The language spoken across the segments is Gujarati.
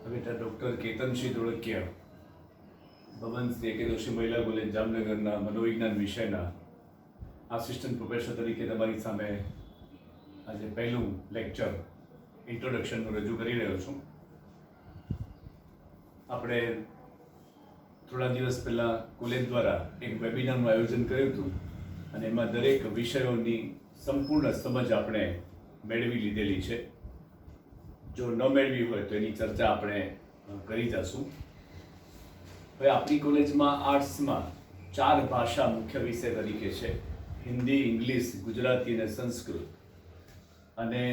બેટા ડૉક્ટર કેતનસિંહ ધોળકિયા ભવન શ્રી એકેદશી મહિલા કોલેજ જામનગરના મનોવિજ્ઞાન વિષયના આસિસ્ટન્ટ પ્રોફેસર તરીકે તમારી સામે આજે પહેલું લેક્ચર ઇન્ટ્રોડક્શનનું રજૂ કરી રહ્યો છું. આપણે થોડા દિવસ પહેલાં કોલેજ દ્વારા એક વેબિનારનું આયોજન કર્યું હતું અને એમાં દરેક વિષયોની સંપૂર્ણ સમજ આપણે મેળવી લીધેલી છે. જો ન મેળવી હોય તો એની ચર્ચા આપણે કરી જશું. હવે આપણી કોલેજમાં આર્ટ્સમાં 4 ભાષા મુખ્ય વિષય તરીકે છે: હિન્દી, ઇંગ્લિશ, ગુજરાતી અને સંસ્કૃત. અને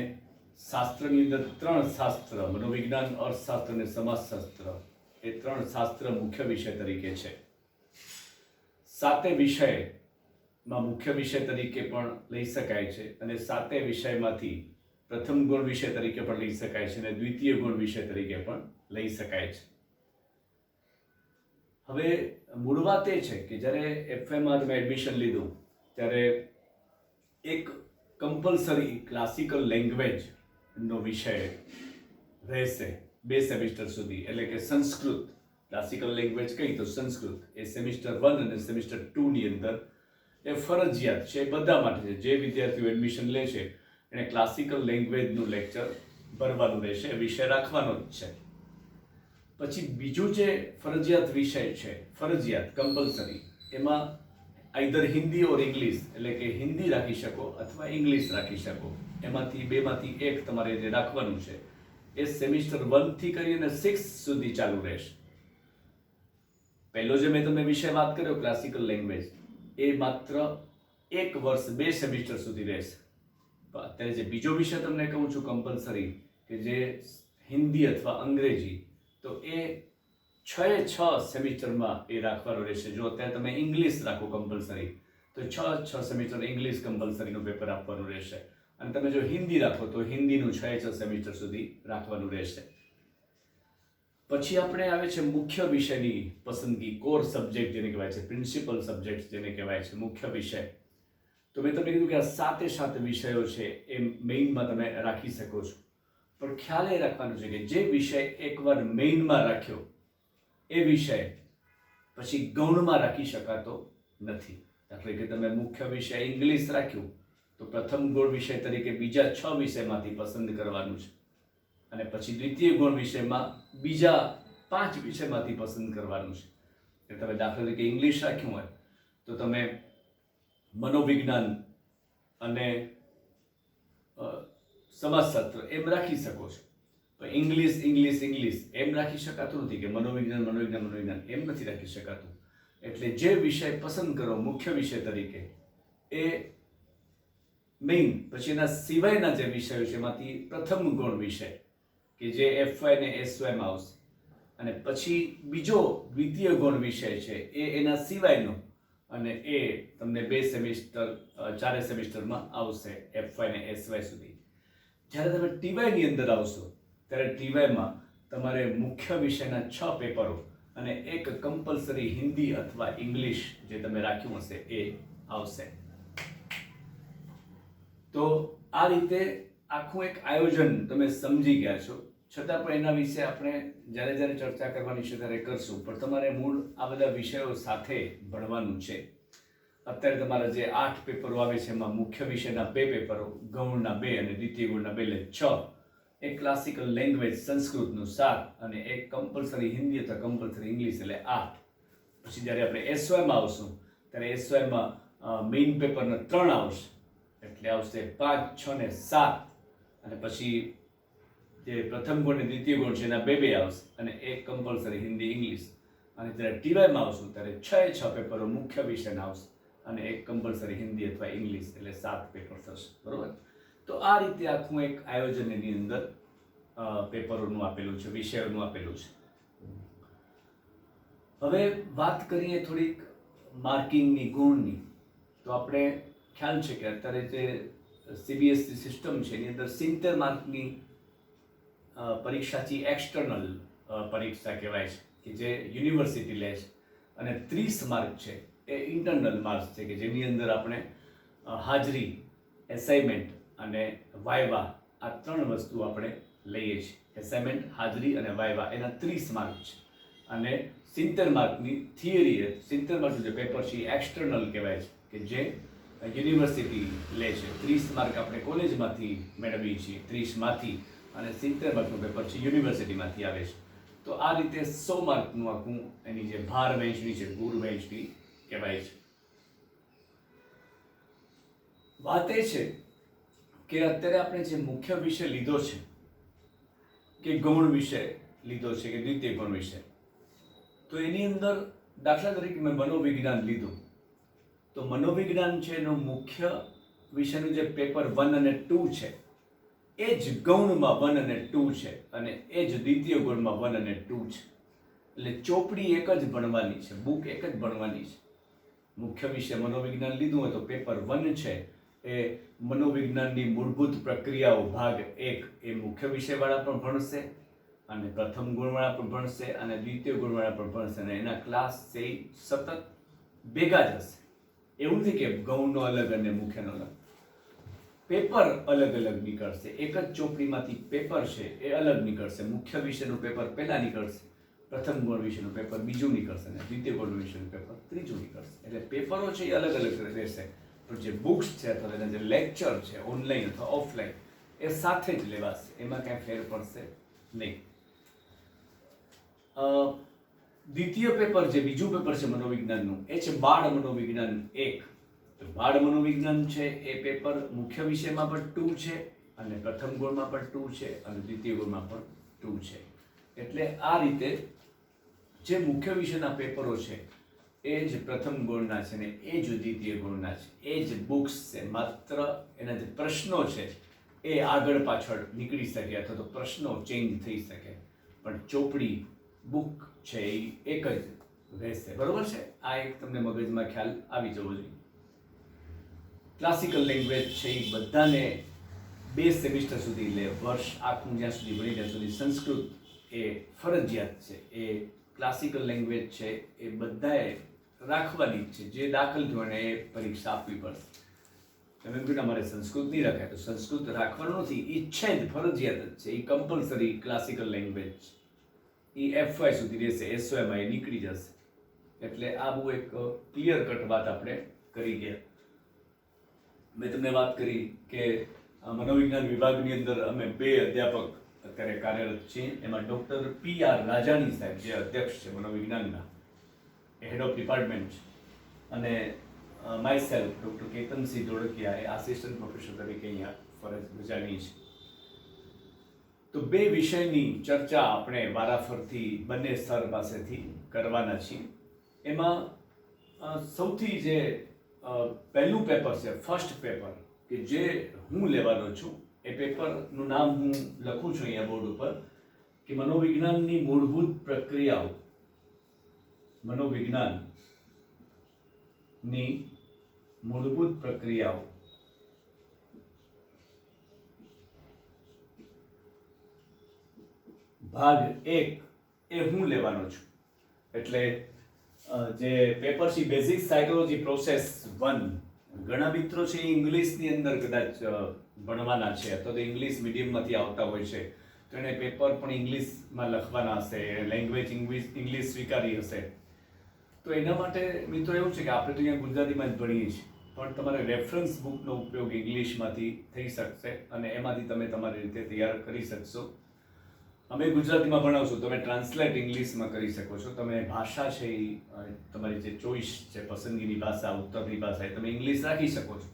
શાસ્ત્રની અંદર 3 શાસ્ત્ર, મનોવિજ્ઞાન, અર્થશાસ્ત્ર અને સમાજશાસ્ત્ર, એ 3 શાસ્ત્ર મુખ્ય વિષય તરીકે છે. 7 વિષયમાં મુખ્ય વિષય તરીકે પણ લઈ શકાય છે અને 7 વિષયમાંથી પ્રથમ ગુણ વિષય તરીકે પણ લઈ શકાય છે અને દ્વિતીય ગુણ વિષય તરીકે પણ લઈ શકાય છે. હવે મૂળ વાત એ છે કે જ્યારે એફએમાં તમે એડમિશન લીધું ત્યારે એક કમ્પલસરી ક્લાસિકલ લેંગ્વેજનો વિષય રહેશે 2 સેમિસ્ટર સુધી, એટલે કે સંસ્કૃત. ક્લાસિકલ લેંગ્વેજ કઈ તો સંસ્કૃત. એ સેમિસ્ટર 1 અને સેમિસ્ટર 2 ની અંદર એ ફરજિયાત છે, બધા માટે છે. જે વિદ્યાર્થીઓ એડમિશન લે છે એને ક્લાસિકલ લેંગ્વેજનું લેક્ચર ભરવાનું રહેશે, વિષય રાખવાનો જ છે. પછી બીજું જે ફરજિયાત વિષય છે, ફરજિયાત કમ્પલસરી, એમાં આઈધર હિન્દી ઓર ઇંગ્લિશ, એટલે કે હિન્દી રાખી શકો અથવા ઇંગ્લિશ રાખી શકો. એમાંથી બેમાંથી એક તમારે જે રાખવાનું છે એ સેમિસ્ટર 1 થી કરીને 6 સુધી ચાલુ રહેશે. પહેલો જે મેં તમને વિષય વાત કર્યો ક્લાસિકલ લેંગ્વેજ, એ માત્ર 1 વર્ષ 2 સેમિસ્ટર સુધી રહેશે. અત્યારે જે બીજો વિષય તમને કહું છું કમ્પલસરી, કે જે હિન્દી અથવા અંગ્રેજી, તો એ 6 સેમિસ્ટરમાં એ રાખવાનો રહેશે. જો અત્યારે તમે ઇંગ્લિશ રાખો કમ્પલસરી તો 6 સેમિસ્ટર ઇંગ્લિશ કમ્પલસરીનું પેપર આપવાનું રહેશે. અને તમે જો હિન્દી રાખો તો હિન્દીનું 6 સેમિસ્ટર સુધી રાખવાનું રહેશે. પછી આપણે આવે છે મુખ્ય વિષયની પસંદગી, કોર સબ્જેક્ટ જેને કહેવાય છે, પ્રિન્સિપલ સબ્જેક્ટ જેને કહેવાય છે, મુખ્ય વિષય. તો મેં તમને કીધું કે આ 7 વિષયો છે એ મેઇનમાં તમે રાખી શકો છો. પણ ખ્યાલ એ રાખવાનો છે કે જે વિષય એકવાર મેઇનમાં રાખ્યો એ વિષય પછી ગૌણમાં રાખી શકાતો નથી. દાખલા કે તમે મુખ્ય વિષય ઇંગ્લિશ રાખ્યું તો પ્રથમ ગુણ વિષય તરીકે બીજા 6 વિષયમાંથી પસંદ કરવાનું છે અને પછી દ્વિતીય ગુણ વિષયમાં બીજા 5 વિષયમાંથી પસંદ કરવાનું છે. એટલે તમે દાખલા તરીકે ઇંગ્લિશ રાખ્યું હોય તો તમે મનોવિજ્ઞાન અને સમાજશાસ્ત્ર એમ રાખી શકો છો. પણ ઇંગ્લિશ ઇંગ્લિશ ઇંગ્લિશ એમ રાખી શકાતું નથી, કે મનોવિજ્ઞાન મનોવિજ્ઞાન મનોવિજ્ઞાન એમ નથી રાખી શકાતું. એટલે જે વિષય પસંદ કરો મુખ્ય વિષય તરીકે એ મેઇન, પછી એના સિવાયના જે વિષયો છે એમાંથી પ્રથમ ગુણ વિષય કે જે એફવાય ને એસવાયમાં આવશે, અને પછી બીજો દ્વિતીય ગુણ વિષય છે એ એના સિવાયનો, અને એ તમને 2 સેમિસ્ટર 4 સેમિસ્ટરમાં આવશે એફવાય ને એસવાય સુધી. જ્યારે તમે ટીવાયની અંદર આવશો ત્યારે ટીવાયમાં તમારે મુખ્ય વિષયના 6 પેપરો અને એક કમ્પલસરી હિન્દી અથવા ઇંગ્લિશ જે તમે રાખ્યું હશે એ આવશે. તો આ રીતે આખું એક આયોજન તમે સમજી ગયા છો. છતાં પણ એના વિશે આપણે જ્યારે ચર્ચા કરવાની છે ત્યારે કરશું. પણ તમારે મૂળ આ બધા વિષયો સાથે ભણવાનું છે. અત્યારે તમારા જે 8 પેપરો આવે છે એમાં મુખ્ય વિષયના 2 પેપરો, ગૌણના 2 અને દ્વિતીય ગુણના 2, એટલે 6. એક ક્લાસિકલ લેંગ્વેજ સંસ્કૃતનું 7 અને એક કમ્પલસરી હિન્દી અથવા કમ્પલસરી ઇંગ્લિશ એટલે 8. પછી જ્યારે આપણે એસવાયમાં આવશું ત્યારે એસવાયમાં મેઇન પેપરના 3 આવશે, એટલે આવશે 5, 6 ને 7. અને પછી જે પ્રથમ ગુણ અને દ્વિતીય ગુણ છે એના 2 આવશે અને એક કમ્પલસરી હિન્દી ઇંગ્લિશ. અને જ્યારે ટીવાયમાં આવશું ત્યારે 6 પેપરો મુખ્ય વિષયના આવશે અને એક કમ્પલસરી હિન્દી અથવા ઇંગ્લિશ, એટલે 7 પેપર થશે. બરોબર? તો આ રીતે આખું એક આયોજન એની અંદર પેપરોનું આપેલું છે, વિષયોનું આપેલું છે. હવે વાત કરીએ થોડીક માર્કિંગની, ગુણની. તો આપણે ખ્યાલ છે કે અત્યારે જે સીબીએસઈ સિસ્ટમ છે એની અંદર 70 માર્કની પરીક્ષા છે, એક્સટર્નલ પરીક્ષા કહેવાય છે, કે જે યુનિવર્સિટી લે છે, અને 30 માર્ક છે એ ઇન્ટરનલ માર્ક્સ છે, કે જેની અંદર આપણે હાજરી, એસાઇનમેન્ટ અને વાયવા, આ 3 વસ્તુ આપણે લઈએ છીએ. એસાઇનમેન્ટ, હાજરી અને વાયવા એના 30 માર્ક છે. અને 70 માર્કની થિયરી, 70 માર્કનું જે પેપર છે એ એક્સટર્નલ કહેવાય છે, કે જે યુનિવર્સિટી લે છે. 30 માર્ક આપણે કોલેજમાંથી મેળવીએ છીએ, 30માંથી, અને 70 માર્કનું પેપર છે યુનિવર્સિટીમાંથી આવે છે. તો આ રીતે 100 માર્કનું આખું એની જે ભાર વહેંચણી છે, ગુણ વહેંચણી કહેવાય છે. વાત એ છે કે અત્યારે આપણે જે મુખ્ય વિષય લીધો છે, કે ગૌણ વિષય લીધો છે કે દ્વિતીય ગૌણ વિષય, તો એની અંદર દાખલા તરીકે મેં મનોવિજ્ઞાન લીધું, તો મનોવિજ્ઞાન છે એનો મુખ્ય વિષયનું જે પેપર 1 અને 2 છે એ જ ગૌણમાં 1 અને 2 છે, અને એ જ દ્વિતીય ગૌણમાં 1 અને 2 છે. એટલે ચોપડી એક જ ભણવાની છે, બુક એક જ ભણવાની છે. મુખ્ય વિષય મનોવિજ્ઞાન લીધું હોય તો પેપર 1 છે એ મનોવિજ્ઞાનની મૂળભૂત પ્રક્રિયાઓ ભાગ 1 એ મુખ્ય વિષયવાળા પણ ભણશે, અને પ્રથમ ગુણવાળા પણ ભણશે, અને દ્વિતીય ગુણવાળા પણ ભણશે, અને એના ક્લાસ છે સતત ભેગા જ હશે. એવું નથી કે ગૌણનો અલગ અને મુખ્યનો અલગ, પેપર અલગ અલગ નીકળશે. એક જ ચોપડીમાંથી પેપર છે એ અલગ નીકળશે. મુખ્ય વિષયનું પેપર પહેલા નીકળશે, પ્રથમ ગૌણ વિષયનું પેપર બીજું નીકળશે, અને દ્વિતીય ગૌણ વિષયનું પેપર ત્રીજું નીકળશે. એટલે પેપરો છે એ અલગ અલગ રહેશે, પણ જે બુક્સ છે અથવા એના જે લેક્ચર છે ઓનલાઈન અથવા ઓફલાઈન એ સાથે જ લેવાશે, એમાં કાંઈ ફેર પડશે નહીં. દ્વિતીય પેપર, જે બીજું પેપર છે મનોવિજ્ઞાનનું, એ છે બાળ મનોવિજ્ઞાન 1. તો બાળ મનોવિજ્ઞાન છે એ પેપર મુખ્ય વિષયમાં પણ 2 છે, અને પ્રથમ ગૌણમાં પણ 2 છે, અને દ્વિતીય ગૌણમાં પણ 2 છે. એટલે આ રીતે જે મુખ્ય વિષયના પેપરો છે એ જ પ્રથમ ગૌણના છે ને એ જ દ્વિતીય ગૌણના છે, એ જ બુક્સ છે. માત્ર એના જે પ્રશ્નો છે એ આગળ પાછળ નીકળી શકે અથવા તો પ્રશ્નો ચેન્જ થઈ શકે, પણ ચોપડી બુક છે એ એક જ રહેશે. બરોબર છે? આ એક તમને મગજમાં ખ્યાલ આવી જવો જોઈએ. ક્લાસિકલ લેંગ્વેજ છે એ બધાને 2 સેમિસ્ટર સુધી, લે વર્ષ આખું જ્યાં સુધી ભણી ત્યાં સુધી સંસ્કૃત એ ફરજિયાત છે. એ ક્લાસિકલ લેંગ્વેજ છે એ બધાએ રાખવાની જ છે. જે દાખલ થયું એને એ પરીક્ષા આપવી પડશે. તમે એમ મારે સંસ્કૃત નહીં રખાય, તો સંસ્કૃત રાખવાનું નથી, એ છે જ, ફરજિયાત જ છે. એ કમ્પલસરી ક્લાસિકલ લેંગ્વેજ એ FY સુધી રહેશે, SYમાં એ નીકળી જશે. એટલે આ બહુ એક ક્લિયર કટ વાત આપણે કરી ગયા. મેં તમને વાત કરી કે મનોવિજ્ઞાન વિભાગની અંદર અમે 2 અધ્યાપક અત્યારે કાર્યરત છીએ. એમાં ડૉક્ટર PR રાજાણી સાહેબ, જે અધ્યક્ષ છે મનોવિજ્ઞાનના, હેડ ઓફ ડિપાર્ટમેન્ટ, અને myself doctor Ketansinh Dholakia, એ આસિસ્ટન્ટ પ્રોફેસર તરીકે અહીંયા ફરજ બજાવી છે. તો 2 વિષયની ચર્ચા આપણે વારાફરતી બંને સર પાસેથી કરવાના છીએ. એમાં સૌથી જે પહેલું પેપર છે, ફર્સ્ટ પેપર, કે જે હું લેવાનો છું, એ પેપરનું નામ હું લખું છું અહીંયા બોર્ડ ઉપર, કે મનોવિજ્ઞાનની મૂળભૂત પ્રક્રિયાઓ. મનોવિજ્ઞાનની મૂળભૂત પ્રક્રિયાઓ. ભાગ 1 એ હું લેવાનો છું. એટલે જે પેપર છે બેઝિક સાયકોલોજી પ્રોસેસ 1, ઘણા મિત્રો છે એ ઇંગ્લિશની અંદર કદાચ ભણવાના છે અથવા તો ઇંગ્લિશ મીડિયમમાંથી આવતા હોય છે, તો એને પેપર પણ ઇંગ્લિશમાં લખવાના હશે, લેંગ્વેજ ઇંગ્લિશ સ્વીકારી હશે. તો એના માટે મિત્રો એવું છે કે આપણે તો અહીંયા ગુજરાતીમાં જ ભણીએ છીએ, પણ તમારે રેફરન્સ બુકનો ઉપયોગ ઇંગ્લિશમાંથી થઈ શકશે, અને એમાંથી તમે તમારી રીતે તૈયાર કરી શકશો. અમે ગુજરાતીમાં ભણાવશું, તમે ટ્રાન્સલેટ ઇંગ્લિશમાં કરી શકો છો. તમે ભાષા છે એ તમારી જે ચોઈસ છે, પસંદગીની ભાષા, ઉત્તરની ભાષા, એ તમે ઇંગ્લિશ રાખી શકો છો.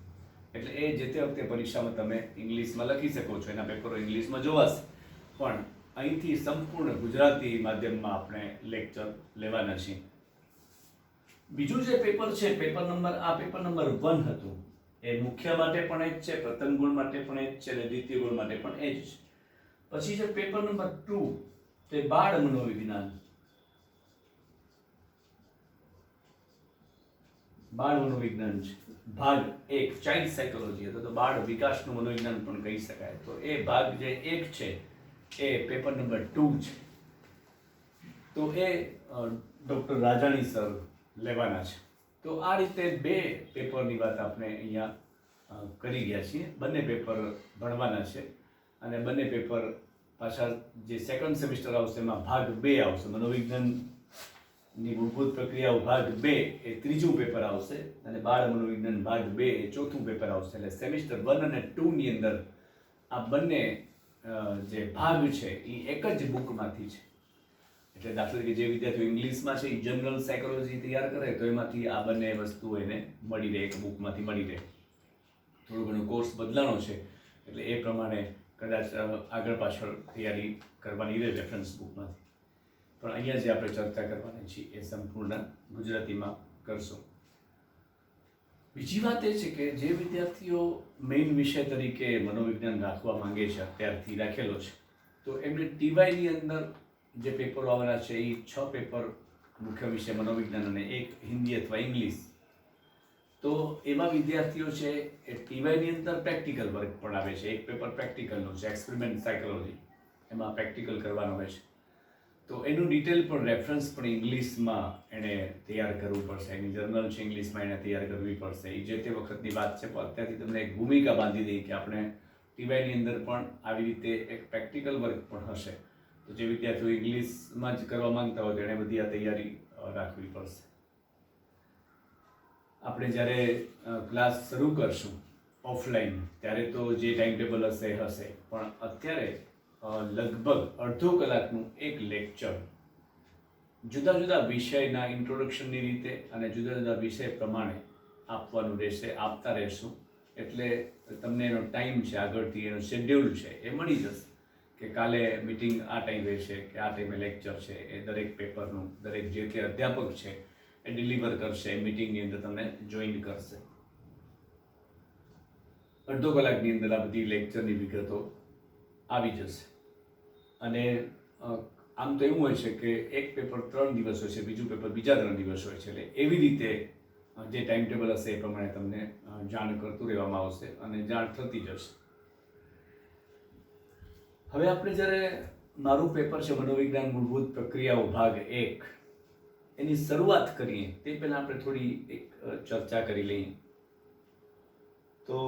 એટલે એ જે તે વખતે પરીક્ષામાં તમે ઇંગ્લિશમાં લખી શકો છો, એના પેપરો ઇંગ્લિશમાં જોવાશે. પણ અહીંથી સંપૂર્ણ ગુજરાતી માધ્યમમાં આપણે લેક્ચર લેવાના છીએ. બીજું જે પેપર છે, પેપર નંબર 1 હતું, એ મુખ્ય માટે પણ એ જ છે, પ્રથમ ગુણ માટે પણ એ જ છે, અને દ્વિતીય ગુણ માટે પણ એ જ છે. પછી છે પેપર નંબર 2, તે બાળ મનોવિજ્ઞાન. બાળ મનોવિજ્ઞાન છે ભાગ 1, ચાઇલ્ડ સાયકોલોજી, અથવા તો બાળ વિકાસનું મનોવિજ્ઞાન પણ કહી શકાય. તો એ ભાગ જે 1 છે એ પેપર નંબર 2 છે. તો એ ડૉક્ટર રાજાણી સર લેવાના છે. તો આ રીતે 2 પેપરની વાત આપણે અહીંયા કરી ગયા છીએ. બંને પેપર ભણવાના છે, અને બંને પેપર પાછા જે સેકન્ડ સેમિસ્ટર આવશે એમાં ભાગ 2 આવશે. મનોવિજ્ઞાનની મૂળભૂત પ્રક્રિયાઓ ભાગ 2 એ ત્રીજું પેપર આવશે અને બાળ મનોવિજ્ઞાન ભાગ 2 એ ચોથું પેપર આવશે. એટલે સેમિસ્ટર 1 અને 2 ની અંદર આ બંને જે ભાગ છે એ એક જ બુકમાંથી છે. એટલે દાખલા તરીકે જે વિદ્યાર્થીઓ ઇંગ્લિશમાં છે એ જનરલ સાયકોલોજી તૈયાર કરે તો એમાંથી આ બંને વસ્તુઓ એને મળી રહે, એક બુકમાંથી મળી રહે. થોડો ઘણો કોર્સ બદલાણો છે એટલે એ પ્રમાણે કદાચ આગળ પાછળ તૈયારી કરવાની રહે રેફરન્સ બુકમાંથી. પણ અહીંયા જે આપણે ચર્ચા કરવાની છીએ એ સંપૂર્ણ ગુજરાતીમાં કરશું. બીજી વાત એ છે કે જે વિદ્યાર્થીઓ મેઇન વિષય તરીકે મનોવિજ્ઞાન રાખવા માંગે છે, અત્યારથી રાખેલો છે, તો એમને ટીવાયની અંદર જે પેપરો આવવાના છે એ 6 પેપર મુખ્ય વિષય મનોવિજ્ઞાન અને 1 હિન્દી અથવા ઇંગ્લિશ. તો એવા વિદ્યાર્થીઓ છે એ ટીવાયની અંદર પ્રેક્ટિકલ વર્ક પણ આવે છે. એક પેપર પ્રેક્ટિકલનું છે, એક્સપેરિમેન્ટ સાયકોલોજી, એમાં પ્રેક્ટિકલ કરવાનો હોય છે. તો એનું ડિટેલ પણ રેફરન્સ પણ ઇંગ્લિશમાં એણે તૈયાર કરવું પડશે. એની જર્નલ છે ઇંગ્લિશમાં એણે તૈયાર કરવી પડશે. એ જે તે વખતની વાત છે, પણ અત્યારથી તમને એક ભૂમિકા બાંધી દઈ કે આપણે ટીવાયની અંદર પણ આવી રીતે એક પ્રેક્ટિકલ વર્ક પણ હશે. તો જે વિદ્યાર્થીઓ ઇંગ્લિશમાં જ કરવા માંગતા હોય તેણે બધી આ તૈયારી રાખવી પડશે. આપણે જ્યારે ક્લાસ શરૂ કરશું ઓફલાઈન ત્યારે તો જે ટાઈમ ટેબલ હશે એ હશે, પણ અત્યારે લગભગ અડધો કલાકનું એક લેક્ચર જુદા જુદા વિષયના ઇન્ટ્રોડક્શનની રીતે અને જુદા જુદા વિષય પ્રમાણે આપવાનું રહેશે, આપતા રહેશું. એટલે તમને એનો ટાઈમ છે, આગળથી એનો શેડ્યુલ છે એ મળી જશે કે કાલે મિટિંગ આ ટાઈમ રહેશે કે આ ટાઈમે લેક્ચર છે. એ દરેક પેપરનું દરેક જે તે અધ્યાપક છે એ ડિલિવર કરશે, એ મિટિંગની અંદર તમને જોઈન કરશે. અડધો કલાકની અંદર આ બધી લેક્ચરની વિગતો આવી જશે. અને આમ તો એવું હોય છે કે એક પેપર 3 દિવસ હોય છે, બીજું પેપર બીજા 3 દિવસ હોય છે. એટલે એવી રીતે જે ટાઈમ ટેબલ હશે એ પ્રમાણે તમને જાણ કરતું રહેવામાં આવશે અને જાણ થતી જશે. હવે આપણે જ્યારે મારું પેપર છે મનોવિજ્ઞાન મૂળભૂત પ્રક્રિયાઓ ભાગ 1 એની શરૂઆત કરીએ તે પહેલાં આપણે થોડી એક ચર્ચા કરી લઈએ. તો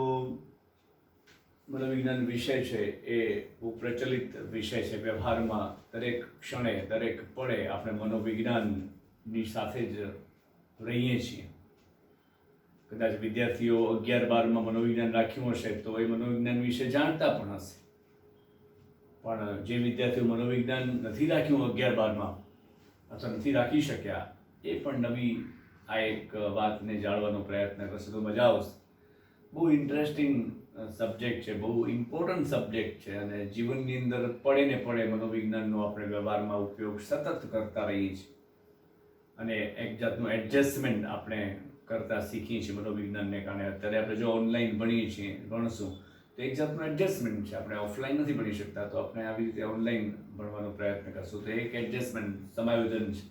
મનોવિજ્ઞાન વિષય છે એ બહુ પ્રચલિત વિષય છે. વ્યવહારમાં દરેક ક્ષણે દરેક પળે આપણે મનોવિજ્ઞાનની સાથે જ રહીએ છીએ. કદાચ વિદ્યાર્થીઓ 11-12માં મનોવિજ્ઞાન રાખ્યું હશે તો એ મનોવિજ્ઞાન વિશે જાણતા પણ હશે. પણ જે વિદ્યાર્થીઓ મનોવિજ્ઞાન નથી રાખ્યું 11-12માં અથવા નથી રાખી શક્યા એ પણ નવી આ એક વાતને જાણવાનો પ્રયત્ન કરશે તો મજા આવશે. બહુ ઇન્ટરેસ્ટિંગ સબ્જેક્ટ છે, બહુ ઇમ્પોર્ટન્ટ સબ્જેક્ટ છે અને જીવનની અંદર પડે ને પડે મનોવિજ્ઞાનનો આપણે વ્યવહારમાં ઉપયોગ સતત કરતા રહીએ છીએ અને એક જાતનું એડજસ્ટમેન્ટ આપણે કરતા શીખીએ છીએ મનોવિજ્ઞાનને કારણે. અત્યારે આપણે જો ઓનલાઈન ભણશું તો એક જાતનું એડજસ્ટમેન્ટ છે. આપણે ઓફલાઈન નથી ભણી શકતા તો આપણે આવી રીતે ઓનલાઈન ભણવાનો પ્રયત્ન કરશું. તો એક એડજસ્ટમેન્ટ, સમાયોજન છે.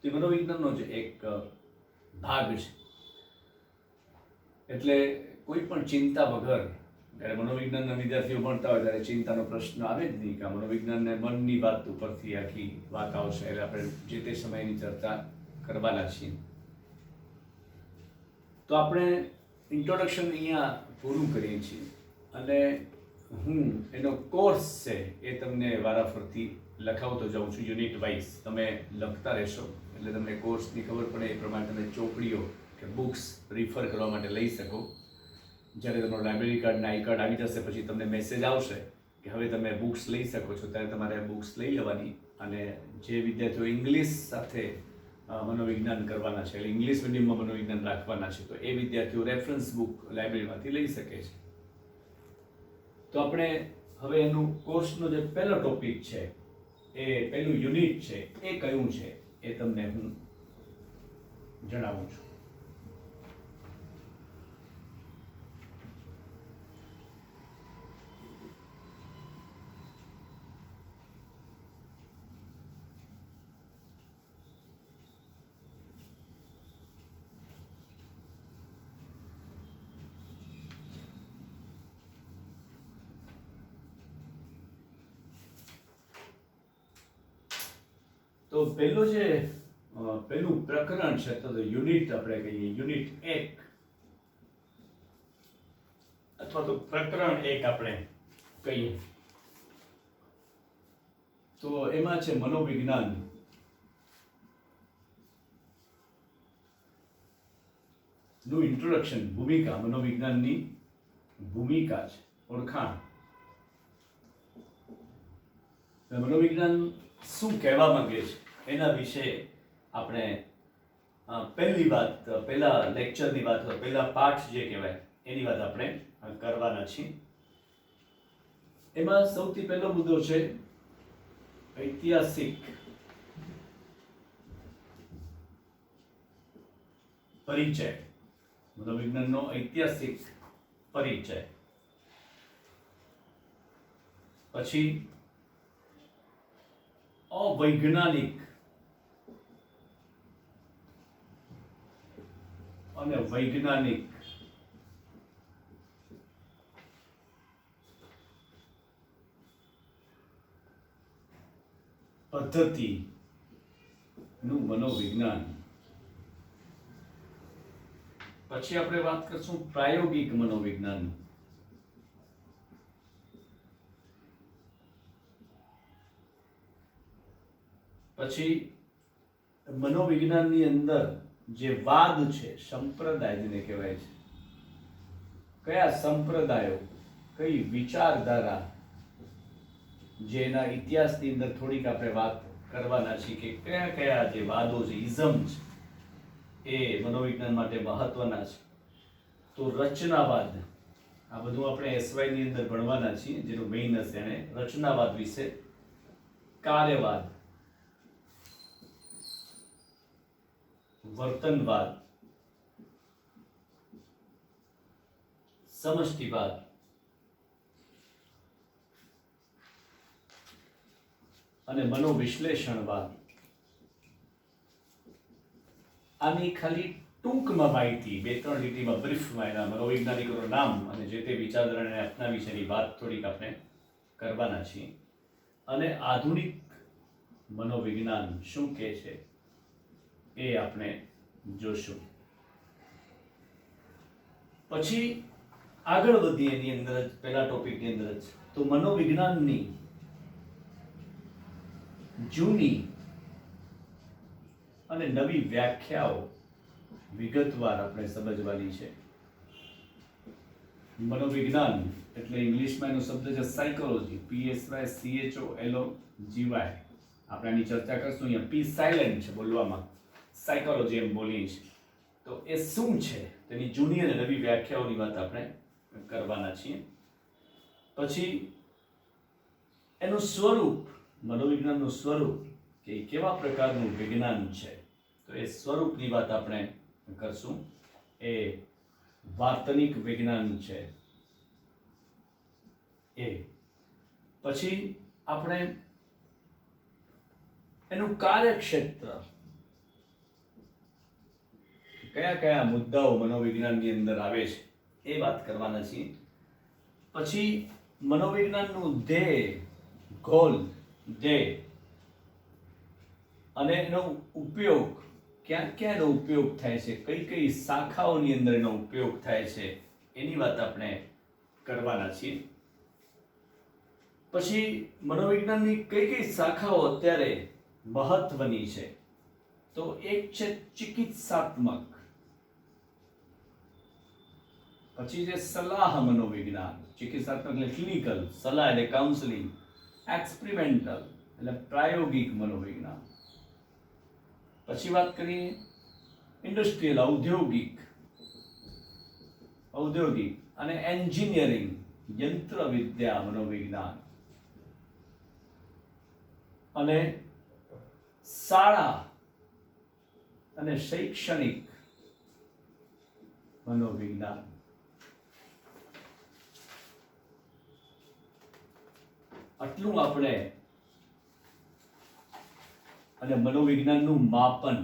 તો એ મનોવિજ્ઞાનનો જ એક ભાગ છે. એટલે કોઈ પણ ચિંતા વગર જ્યારે મનોવિજ્ઞાનના વિદ્યાર્થીઓ ભણતા હોય ત્યારે ચિંતાનો પ્રશ્ન આવે જ નહીં કે મનોવિજ્ઞાનને મનની વાત ઉપરથી આખી વાત આવશે. એટલે આપણે જે તે સમયની ચર્ચા કરવાના છીએ. તો આપણે ઇન્ટ્રોડક્શન અહીંયા પૂરું કરીએ છીએ અને હું એનો કોર્સ છે એ તમને વારાફરતી લખાવતો જાઉં છું યુનિટ વાઇઝ. તમે લખતા રહેશો એટલે તમને કોર્સની ખબર પડે. એ પ્રમાણે તમે ચોપડીઓ કે બુક્સ રિફર કરવા માટે લઈ શકો. જ્યારે તમારો લાઇબ્રેરી કાર્ડ અને આઈ કાર્ડ આવી જશે પછી તમને મેસેજ આવશે કે હવે તમે બુક્સ લઈ શકો છો. ત્યારે તમારે બુક્સ લઈ લેવાની. અને જે વિદ્યાર્થીઓ ઇંગ્લિશ સાથે મનોવિજ્ઞાન કરવાના છે, એટલે ઇંગ્લિશ મીડિયમમાં મનોવિજ્ઞાન રાખવાના છે, તો એ વિદ્યાર્થીઓ રેફરન્સ બુક લાઇબ્રેરીમાંથી લઈ શકે છે. તો આપણે હવે એનું કોર્સનો જે પહેલો ટોપિક છે એ પહેલું યુનિટ છે એ કયું છે એ તમને હું જણાવું છું. તો પહેલું પ્રકરણ છે તો યુનિટ આપણે કહીએ યુનિટ 1 અથવા તો પ્રકરણ 1 આપણે કહીએ. તો એમાં છે મનોવિજ્ઞાન. નું ઇન્ટ્રોડક્શન, ભૂમિકા, મનોવિજ્ઞાનની ભૂમિકા છે, ઓળખાણ. મનોવિજ્ઞાન શું કહેવા માંગે છે એના વિશે આપણે પહેલી વાત, પહેલા લેક્ચરની વાત, પહેલા પાઠ જે કહેવાય એની વાત આપણે કરવાના છીએ. એમાં સૌથી પહેલો મુદ્દો છે ઐતિહાસિક પરિચય. મનોવિજ્ઞાનનો ઐતિહાસિક પરિચય. પછી અવૈજ્ઞાનિક અને વૈજ્ઞાનિક પદ્ધતિનું મનોવિજ્ઞાન. પછી આપણે વાત કરશું પ્રાયોગિક મનોવિજ્ઞાન. પછી મનોવિજ્ઞાનની અંદર જે વાદ છે, સંપ્રદાય જેને કહેવાય છે, કયા સંપ્રદાયો, કઈ વિચારધારા, જેના ઇતિહાસની અંદર થોડીક આપણે વાત કરવાના છીએ કે કયા કયા જે વાદો છે, ઇઝમ છે, એ મનોવિજ્ઞાન માટે મહત્વના છે. તો રચનાવાદ, આ બધું આપણે એસવાય ની અંદર ભણવાના છીએ, જેનું મેઇન હશે એને રચનાવાદ વિશે. કાર્યવાદ, વર્તનવાદ, સમષ્ટિવાદ, અને મનોવિશ્લેષણવાદ. આની ખાલી ટૂંકમાં માહિતી, 2-3 લીટીમાં બ્રીફમાં એના મનોવૈજ્ઞાનિકોનું નામ અને જે તે વિચારધારાને અપનાવી છે એની વાત થોડીક આપણે કરવાના છીએ. અને આધુનિક મનોવિજ્ઞાન શું કહે છે એ આપણે જોશું. પછી આગળ વધીએ એની અંદર જ, પહેલા ટોપિકની અંદર જ, તો મનોવિજ્ઞાનની જૂની અને નવી વ્યાખ્યાઓ વિગતવાર આપણે સમજવાની છે. મનોવિજ્ઞાન એટલે ઇંગ્લિશમાં એનો શબ્દ છે સાયકોલોજી, PSYCHOLOGY. આપણે આની ચર્ચા કરશું. અહીંયા પી સાયલેન્ટ છે બોલવામાં, સાયકોલોજી એમ બોલીએ છીએ. તો એ શું છે તેની જૂની અને નવી વ્યાખ્યાઓની વાત આપણે કરવાના છીએ. પછી એનું સ્વરૂપ, મનોવિજ્ઞાનનું સ્વરૂપ, કે કેવા પ્રકારનું વિજ્ઞાન છે, તો એ સ્વરૂપની વાત આપણે કરશું. એ વાર્તનિક વિજ્ઞાન છે એ. પછી આપણે એનું કાર્યક્ષેત્ર, કયા કયા મુદ્દાઓ મનોવિજ્ઞાનની અંદર આવે છે એ વાત કરવાના છીએ. પછી મનોવિજ્ઞાનનું ધ્યેય, ગોલ, ધ્યેય અને એનો ઉપયોગ, ક્યાં ક્યાં એનો ઉપયોગ થાય છે, કઈ કઈ શાખાઓની અંદર એનો ઉપયોગ થાય છે એની વાત આપણે કરવાના છીએ. પછી મનોવિજ્ઞાનની કઈ કઈ શાખાઓ અત્યારે મહત્વની છે, તો એક છે ચિકિત્સાત્મક. પછી છે સલાહ મનોવિજ્ઞાન. ચિકિત્સાત્મક એટલે ક્લિનિકલ, સલાહ એટલે કાઉન્સેલિંગ, એક્સપેરિમેન્ટલ એટલે પ્રાયોગિક મનોવિજ્ઞાન. પછી વાત કરીએ ઇન્ડસ્ટ્રીયલ, ઔદ્યોગિક અને એન્જિનિયરિંગ, યંત્ર વિદ્યા મનોવિજ્ઞાન. અને શાળા અને શૈક્ષણિક મનોવિજ્ઞાન. આટલું આપણે, અને મનોવિજ્ઞાનનું માપન,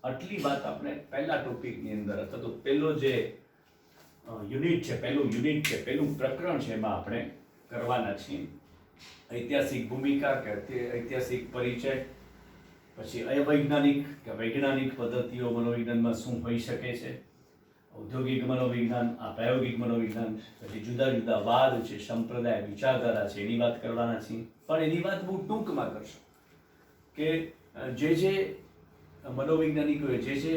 આટલી વાત આપણે પહેલા ટોપિકની અંદર, અથવા તો પહેલો જે યુનિટ છે, પહેલું પ્રકરણ છે એમાં આપણે કરવાના છીએ. ઐતિહાસિક ભૂમિકા કે ઐતિહાસિક પરિચય. પછી અવૈજ્ઞાનિક કે વૈજ્ઞાનિક પદ્ધતિઓ મનોવિજ્ઞાનમાં શું હોઈ શકે છે. ઔદ્યોગિક મનોવિજ્ઞાન, આ પ્રાયોગિક મનોવિજ્ઞાન, પછી જુદા જુદા વાદ છે, સંપ્રદાય, વિચારધારા છે, એની વાત કરવાના છીએ. પણ એની વાત બહુ ટૂંકમાં કરશું કે જે મનોવૈજ્ઞાનિકોએ જે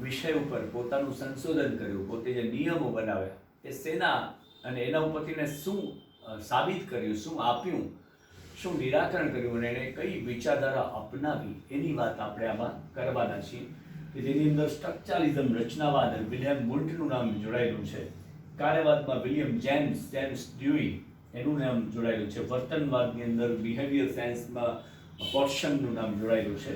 વિષય ઉપર પોતાનું સંશોધન કર્યું, પોતે જે નિયમો બનાવ્યા, એ શેના અને એના ઉપરથી શું સાબિત કર્યું, શું આપ્યું, શું નિરાકરણ કર્યું અને એણે કઈ વિચારધારા અપનાવી, એની વાત આપણે આમાં કરવાના છીએ. કે જેની અંદર સ્ટ્રક્ચરલિઝમ, રચનાવાદ, વિલિયમ વુલ્ટનું નામ જોડાયેલું છે. કાર્યવાદમાં વિલિયમ જેમ્સ ડ્યુઈ એનું નામ જોડાયેલું છે. વર્તનવાદની અંદર બિહેવિયર સાયન્સમાં પોર્શનનું નામ જોડાયેલું છે.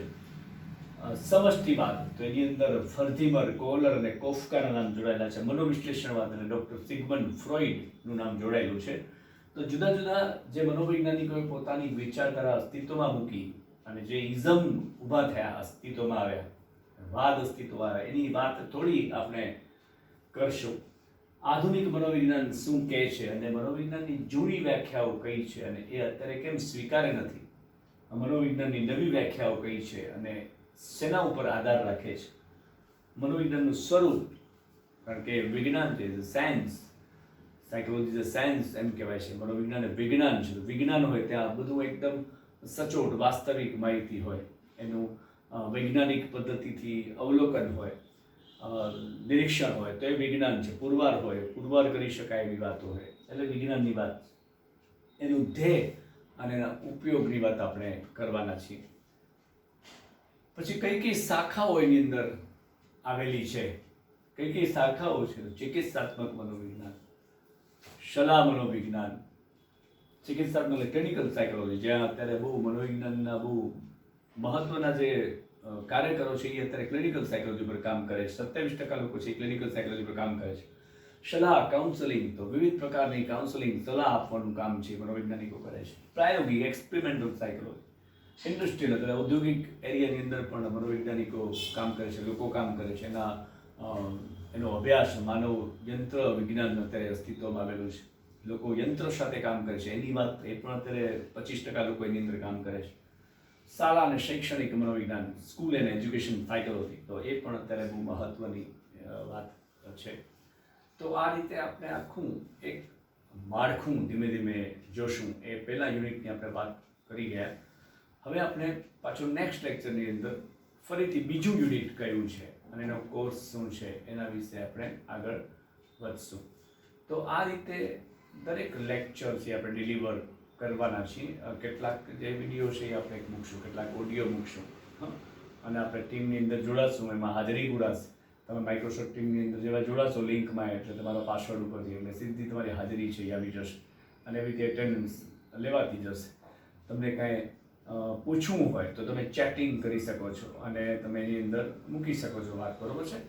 સમષ્ટિવાદ, તો એની અંદર ફર્ધીમર, કોહલર અને કોફકાના નામ જોડાયેલા છે. મનોવિશ્લેષણવાદ અને ડૉક્ટર સિગમન્ડ ફ્રોઈડનું નામ જોડાયેલું છે. તો જુદા જુદા જે મનોવૈજ્ઞાનિકોએ પોતાની વિચારધારા અસ્તિત્વમાં મૂકી અને જે ઇઝમ ઊભા થયા, અસ્તિત્વમાં આવ્યા, વાદ અસ્તિત્વમાં આવ્યા, એની વાત થોડી આપણે કરશું. આધુનિક મનોવિજ્ઞાન શું કહે છે અને મનોવિજ્ઞાનની જૂની વ્યાખ્યાઓ કઈ છે અને એ અત્યારે કેમ સ્વીકાર્ય નથી, મનોવિજ્ઞાનની નવી વ્યાખ્યાઓ કઈ છે અને શેના ઉપર આધાર રાખે છે, મનોવિજ્ઞાનનું સ્વરૂપ, કારણ કે વિજ્ઞાન છે, સાયન્સ, સાયકોલોજી સાયન્સ એમ કહેવાય છે, મનોવિજ્ઞાન એ વિજ્ઞાન છે. વિજ્ઞાન હોય ત્યાં બધું એકદમ સચોટ વાસ્તવિક માહિતી હોય, એનું વૈજ્ઞાનિક પદ્ધતિથી અવલોકન હોય, નિરીક્ષણ હોય, તો એ વિજ્ઞાન છે. પુરવાર હોય, પુરવાર કરી શકાય એવી વાતો હોય, એટલે વિજ્ઞાનની વાત. એનું ધ્યેય અને એના ઉપયોગની વાત આપણે કરવાના છીએ. પછી કઈ કઈ શાખાઓ એની અંદર આવેલી છે, કઈ કઈ શાખાઓ છે? ચિકિત્સાત્મક મનોવિજ્ઞાન, સલાહ મનોવિજ્ઞાન, ચિકિત્સાત્મક ક્લિનિકલ સાયકોલોજી, જ્યાં અત્યારે બહુ મનોવિજ્ઞાનના બહુ મહત્વના જે કાર્યકરો છે એ અત્યારે ક્લિનિકલ સાયકોલોજી પર કામ કરે છે. 27% લોકો છે એ ક્લિનિકલ સાયકોલોજી પર કામ કરે છે. સલાહ, કાઉન્સેલિંગ, તો વિવિધ પ્રકારની કાઉન્સેલિંગ, સલાહ આપવાનું કામ છે મનોવૈજ્ઞાનિકો કરે છે. પ્રાયોગિક, એક્સપેરિમેન્ટલ સાયકોલોજી, ઇન્ડસ્ટ્રીયલ એટલે ઔદ્યોગિક એરિયાની અંદર પણ મનોવૈજ્ઞાનિકો કામ કરે છે, લોકો કામ કરે છે. એનો અભ્યાસ માનવ યંત્ર વિજ્ઞાન અત્યારે અસ્તિત્વમાં આવેલું છે. લોકો યંત્ર સાથે કામ કરે છે, એની વાત એ પણ અત્યારે 25% લોકો એની અંદર કામ કરે છે. શાળા અને શૈક્ષણિક મનોવિજ્ઞાન, સ્કૂલ એન્ડ એજ્યુકેશન સાયકોલોજી, તો એ પણ અત્યારે બહુ મહત્વની વાત છે. તો આ રીતે આપણે આખું એક માળખું ધીમે ધીમે જોશું. એ પહેલા યુનિટની આપણે વાત કરી ગયા. હવે આપણે પાછું નેક્સ્ટ લેક્ચરની અંદર ફરીથી બીજું યુનિટ કયું છે અને એનો કોર્સ શું છે એના વિશે આપણે આગળ વધશું. તો આ રીતે દરેક લેક્ચર છે આપણે ડિલિવર કરવાના છીએ. કેટલાક જે વિડીયો છે એ આપણે મૂકશું, કેટલાક ઓડિયો મૂકશું, અને આપણે ટીમની અંદર જોડાશું, એમાં હાજરી પુરાશે. તમે માઇક્રોસોફ્ટ ટીમની અંદર જેવા જોડાશો લિંકમાં, એટલે તમારો પાસવર્ડ ઉપરથી એટલે સીધી તમારી હાજરી છે એ આવી જશે અને એવી રીતે એટેન્ડન્સ લેવાતી જશે. તમને કાંઈ પૂછવું હોય તો તમે ચેટિંગ કરી શકો છો અને તમે એની અંદર મૂકી શકો છો વાત, બરોબર છે?